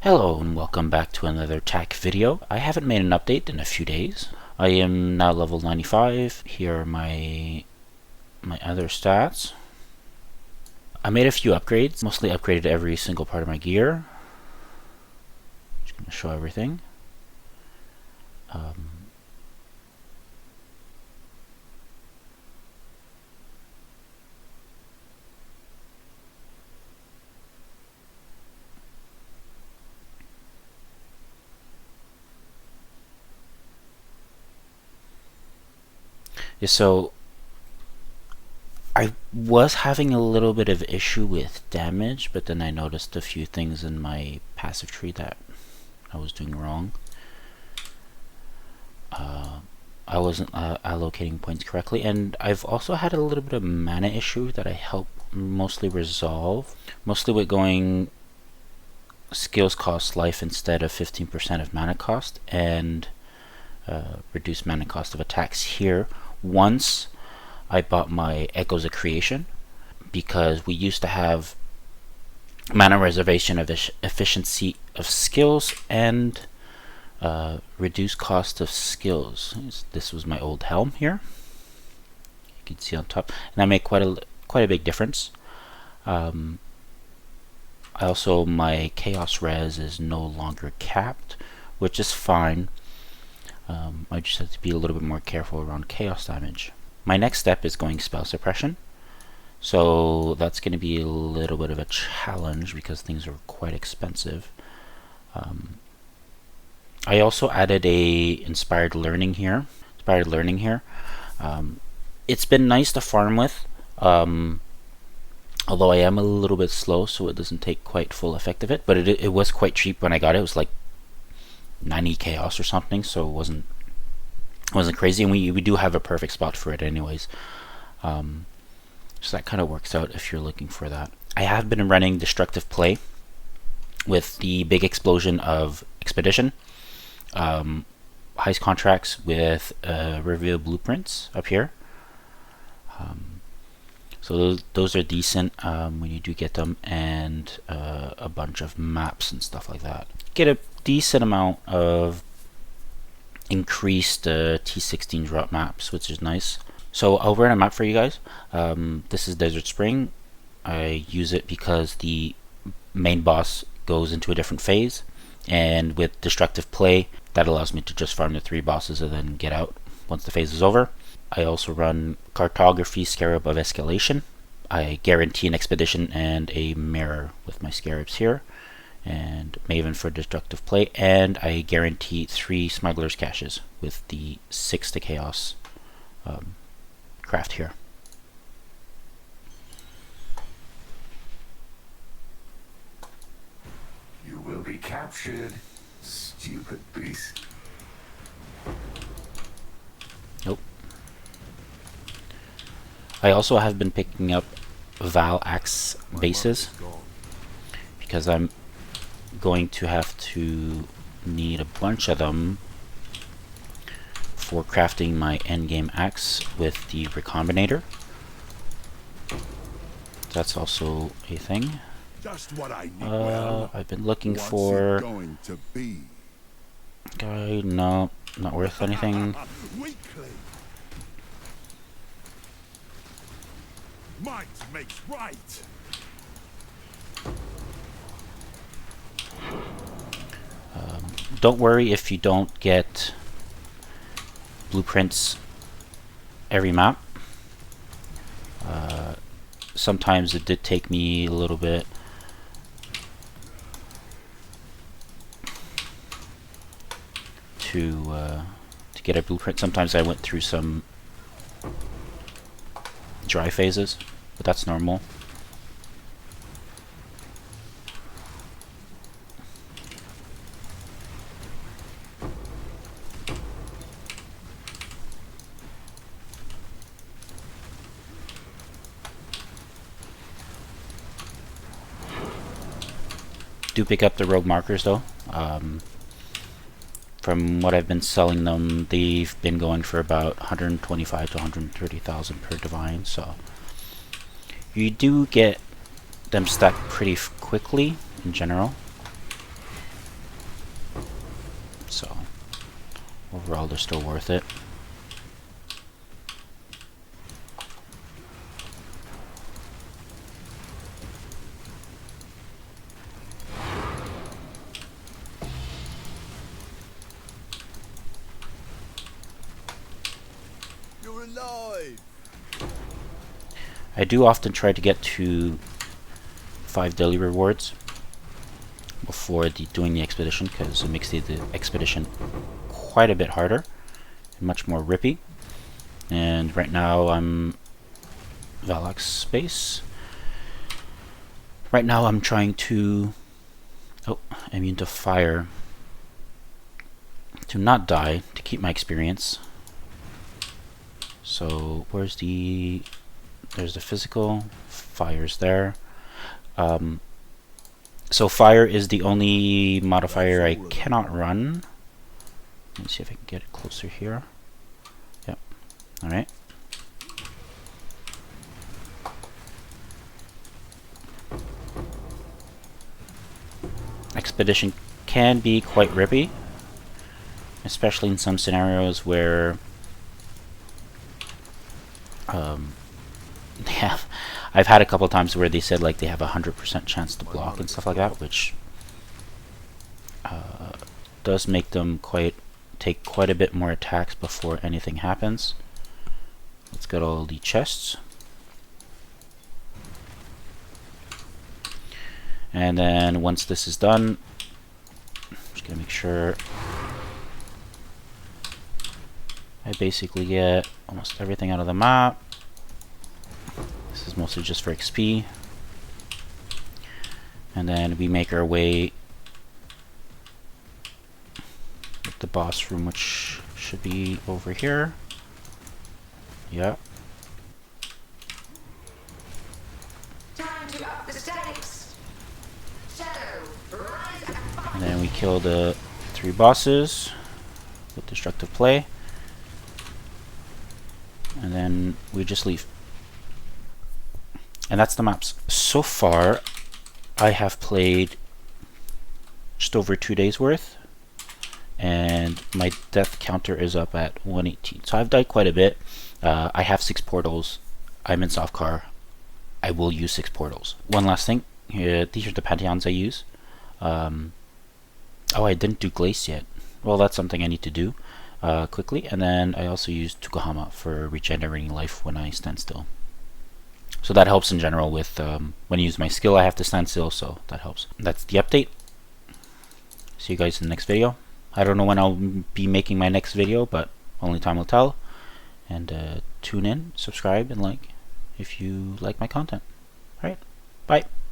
Hello and welcome back to another TAC video. I haven't made an update in a few days. I am now level 95. Here are my other stats. I made a few upgrades, mostly upgraded every single part of my gear. Just going to show everything. Yeah, so I was having a little bit of issue with damage, but then I noticed a few things in my passive tree that I was doing wrong. I wasn't allocating points correctly, and I've also had a little bit of mana issue that I help mostly resolve, mostly with going skills cost life instead of 15% of mana cost, and reduce mana cost of attacks here. Once I bought my Echoes of Creation, because we used to have mana reservation of efficiency of skills and reduce cost of skills. This was my old helm here. You can see on top, and that made quite a big difference. I also, my chaos res is no longer capped, which is fine. I just have to be a little bit more careful around chaos damage. My next step is going spell suppression, so that's going to be a little bit of a challenge because things are quite expensive. I also added a inspired learning here. It's been nice to farm with, although I am a little bit slow, so it doesn't take quite full effect of it. But it was quite cheap when I got it. It was like 90 chaos or something, so it wasn't crazy, and we do have a perfect spot for it anyways. So that kind of works out if you're looking for that. I have been running destructive play with the big explosion of expedition, heist contracts with reveal blueprints up here. So those are decent when you do get them, and a bunch of maps and stuff like that. Get a decent amount of increased T16 drop maps, which is nice. So I'll run a map for you guys. This is Desert Spring. I use it because the main boss goes into a different phase, and with destructive play that allows me to just farm the 3 bosses and then get out once the phase is over. I also run Cartography Scarab of Escalation. I guarantee an expedition and a mirror with my scarabs here, and Maven for destructive play, and I guarantee 3 smugglers caches with the 6 to chaos craft here. You will be captured, stupid beast. Nope. I also have been picking up Val Axe bases because I'm going to have to need a bunch of them for crafting my endgame axe with the recombinator. That's also a thing. Just what I need. I've been looking for going to be. guy. No, not worth anything. Weakly. Might makes right. Don't worry if you don't get blueprints every map. Sometimes it did take me a little bit to get a blueprint. Sometimes I went through some dry phases, but that's normal. Do pick up the rogue markers though. From what I've been selling them, they've been going for about 125 to 130,000 per divine, so you do get them stacked pretty quickly in general. So overall, they're still worth it. You're alive. I do often try to get to 5 daily rewards before doing the expedition, because it makes the expedition quite a bit harder and much more rippy. And right now I'm Valak space. Right now I'm trying to immune to fire, to not die, to keep my experience. So there's the physical, fire's there. So fire is the only modifier I cannot run. Let me see if I can get it closer here. Yep. Alright. Expedition can be quite rippy, especially in some scenarios where I've had a couple times where they said like they have a 100% chance to block and stuff like that, which does make them take quite a bit more attacks before anything happens. Let's get all the chests. And then once this is done, I'm just gonna make sure I basically get almost everything out of the map. This is mostly just for XP. And then we make our way with the boss room, which should be over here. Yeah. Time to up the stakes. Shadow, rise and fight. And then we kill the 3 bosses with destructive play. And then we just leave. And that's the maps. So far, I have played just over 2 days worth, and my death counter is up at 118. So I've died quite a bit. I have 6 portals. I'm in soft car. I will use 6 portals. One last thing. These are the pantheons I use. Oh, I didn't do Glace yet. Well, that's something I need to do quickly. And then I also use Tukahama for regenerating life when I stand still. So that helps in general with when I use my skill, I have to stand still, so that helps. That's the update. See you guys in the next video. I don't know when I'll be making my next video, but only time will tell. And tune in, subscribe, and like if you like my content. Alright, bye.